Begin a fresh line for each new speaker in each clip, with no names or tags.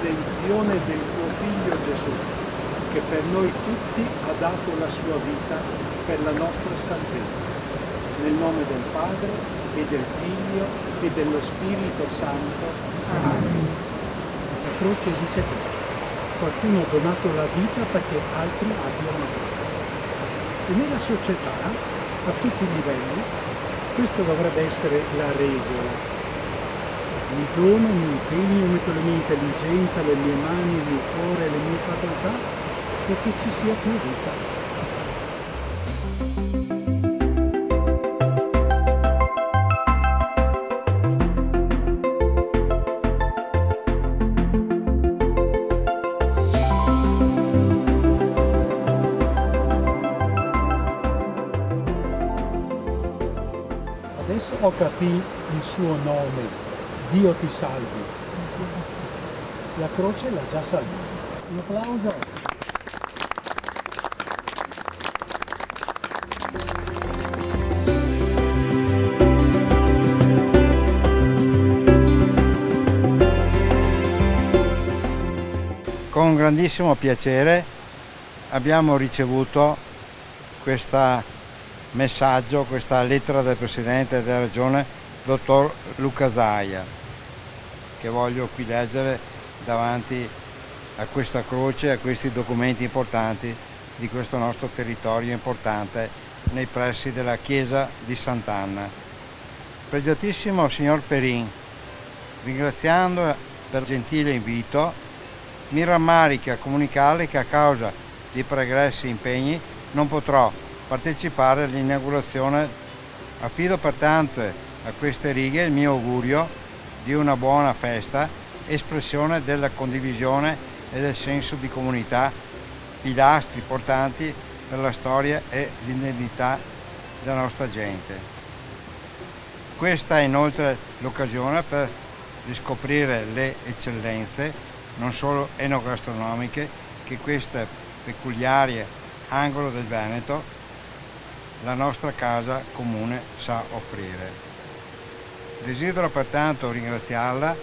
redenzione del tuo Figlio Gesù, che per noi tutti ha dato la sua vita per la nostra salvezza. Nel nome del Padre e del Figlio e dello Spirito Santo. Amen. La croce dice questo: qualcuno ha donato la vita perché altri abbiano vita. E nella società, a tutti i livelli, questa dovrebbe essere la regola. Mi dono, mi impegno, metto la mia intelligenza, le mie mani, il mio cuore, le mie facoltà, perché ci sia più vita. Adesso ho capito il suo nome. Dio ti salvi. La croce l'ha già salvata. Un applauso.
Con grandissimo piacere abbiamo ricevuto questo messaggio, questa lettera del Presidente della Regione, Dottor Luca Zaia, che voglio qui leggere davanti a questa croce, a questi documenti importanti di questo nostro territorio importante nei pressi della chiesa di Sant'Anna. Pregiatissimo signor Perin, ringraziando per il gentile invito, mi rammarica comunicare che a causa di pregressi impegni non potrò partecipare all'inaugurazione. Affido pertanto a queste righe il mio augurio di una buona festa, espressione della condivisione e del senso di comunità, pilastri portanti per la storia e l'identità della nostra gente. Questa è inoltre l'occasione per riscoprire le eccellenze, non solo enogastronomiche, che questo peculiare angolo del Veneto, la nostra casa comune, sa offrire. Desidero pertanto ringraziarla,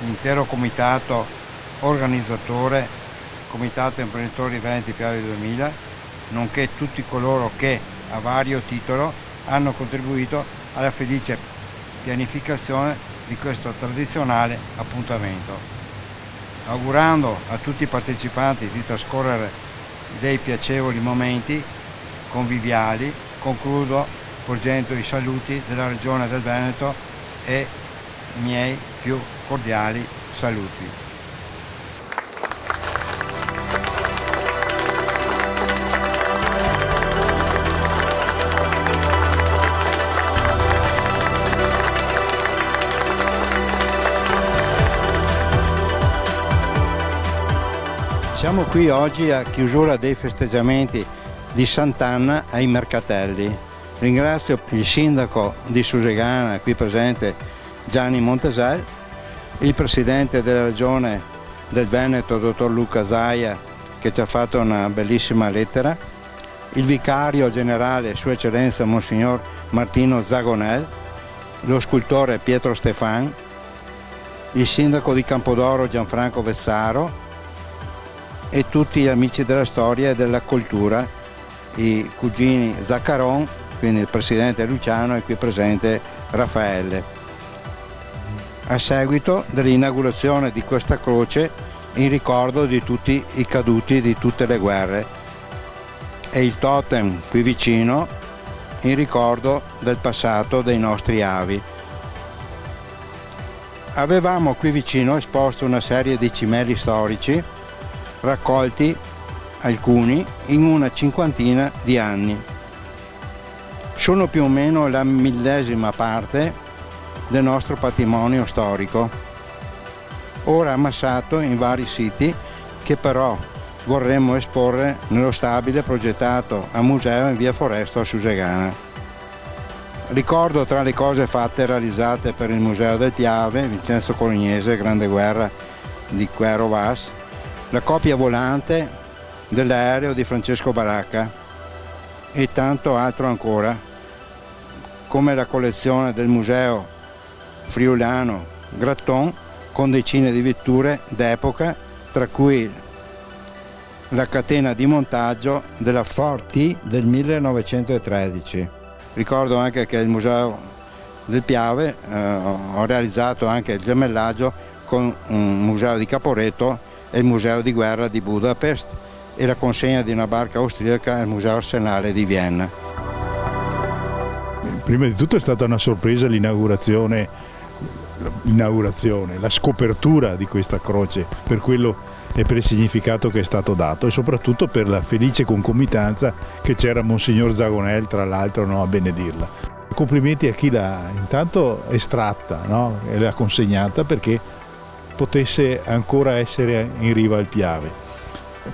l'intero comitato organizzatore, Comitato Imprenditori Veneti Piave 2000, nonché tutti coloro che a vario titolo hanno contribuito alla felice pianificazione di questo tradizionale appuntamento. Augurando a tutti i partecipanti di trascorrere dei piacevoli momenti conviviali, concludo porgendo i saluti della Regione del Veneto e i miei più cordiali saluti. Siamo qui oggi a chiusura dei festeggiamenti di Sant'Anna ai Mercatelli. Ringrazio il sindaco di Susegana, qui presente Gianni Montesel, il presidente della regione del Veneto, dottor Luca Zaia, che ci ha fatto una bellissima lettera, il vicario generale, Sua Eccellenza Monsignor Martino Zagonel, lo scultore Pietro Stefan, il sindaco di Campodoro Gianfranco Vezzaro e tutti gli amici della storia e della cultura, i cugini Zaccaron, quindi il presidente Luciano e qui presente Raffaele. A seguito dell'inaugurazione di questa croce in ricordo di tutti i caduti di tutte le guerre e il totem qui vicino in ricordo del passato dei nostri avi. Avevamo qui vicino esposto una serie di cimeli storici raccolti alcuni in una cinquantina di anni. Sono più o meno la 1000ª parte del nostro patrimonio storico, ora ammassato in vari siti che però vorremmo esporre nello stabile progettato a museo in via Foresto a Susegana. Ricordo tra le cose fatte e realizzate per il Museo del Piave, Vincenzo Colognese, Grande Guerra di Quero Vas, la copia volante dell'aereo di Francesco Baracca e tanto altro ancora, come la collezione del Museo Friulano Gratton con decine di vetture d'epoca, tra cui la catena di montaggio della Ford T del 1913. Ricordo anche che il Museo del Piave ho realizzato anche il gemellaggio con un museo di Caporetto e il museo di guerra di Budapest e la consegna di una barca austriaca al Museo Arsenale di Vienna.
Prima di tutto è stata una sorpresa l'inaugurazione, la scopertura di questa croce, per quello e per il significato che è stato dato, e soprattutto per la felice concomitanza che c'era Monsignor Zagonel, tra l'altro, a benedirla. Complimenti a chi l'ha intanto estratta, e l'ha consegnata perché potesse ancora essere in riva al Piave.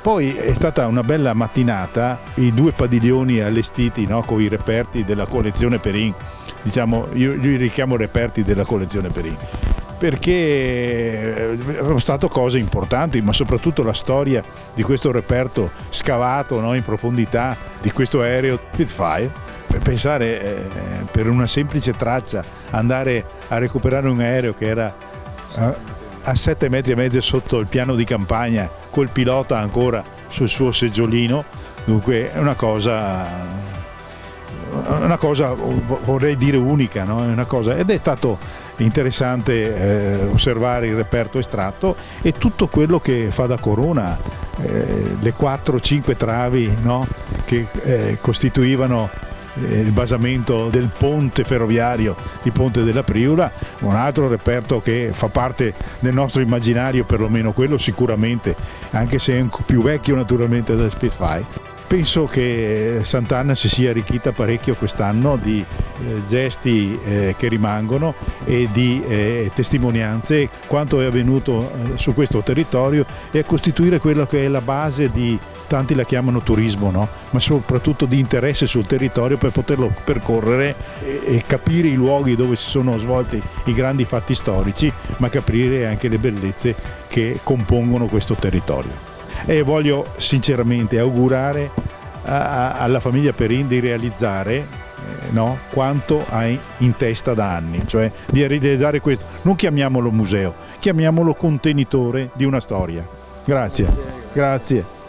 Poi è stata una bella mattinata, i 2 padiglioni allestiti con i reperti della collezione Perrin, io li richiamo reperti della collezione Perrin, perché erano state cose importanti, ma soprattutto la storia di questo reperto scavato in profondità di questo aereo Spitfire. Pensare per una semplice traccia andare a recuperare un aereo che era a 7,5 metri sotto il piano di campagna, col pilota ancora sul suo seggiolino, dunque è una cosa vorrei dire unica, ed è stato interessante osservare il reperto estratto e tutto quello che fa da corona, le 4-5 travi che costituivano il basamento del ponte ferroviario di Ponte della Priula, un altro reperto che fa parte del nostro immaginario, perlomeno quello sicuramente, anche se è più vecchio naturalmente del Spitfire. Penso che Sant'Anna si sia arricchita parecchio quest'anno di gesti che rimangono e di testimonianze quanto è avvenuto su questo territorio e a costituire quello che è la base di, tanti la chiamano turismo, ma soprattutto di interesse sul territorio per poterlo percorrere e capire i luoghi dove si sono svolti i grandi fatti storici, ma capire anche le bellezze che compongono questo territorio. E voglio sinceramente augurare alla famiglia Perrin di realizzare quanto ha in testa da anni, cioè di realizzare questo. Non chiamiamolo museo, chiamiamolo contenitore di una storia. Grazie.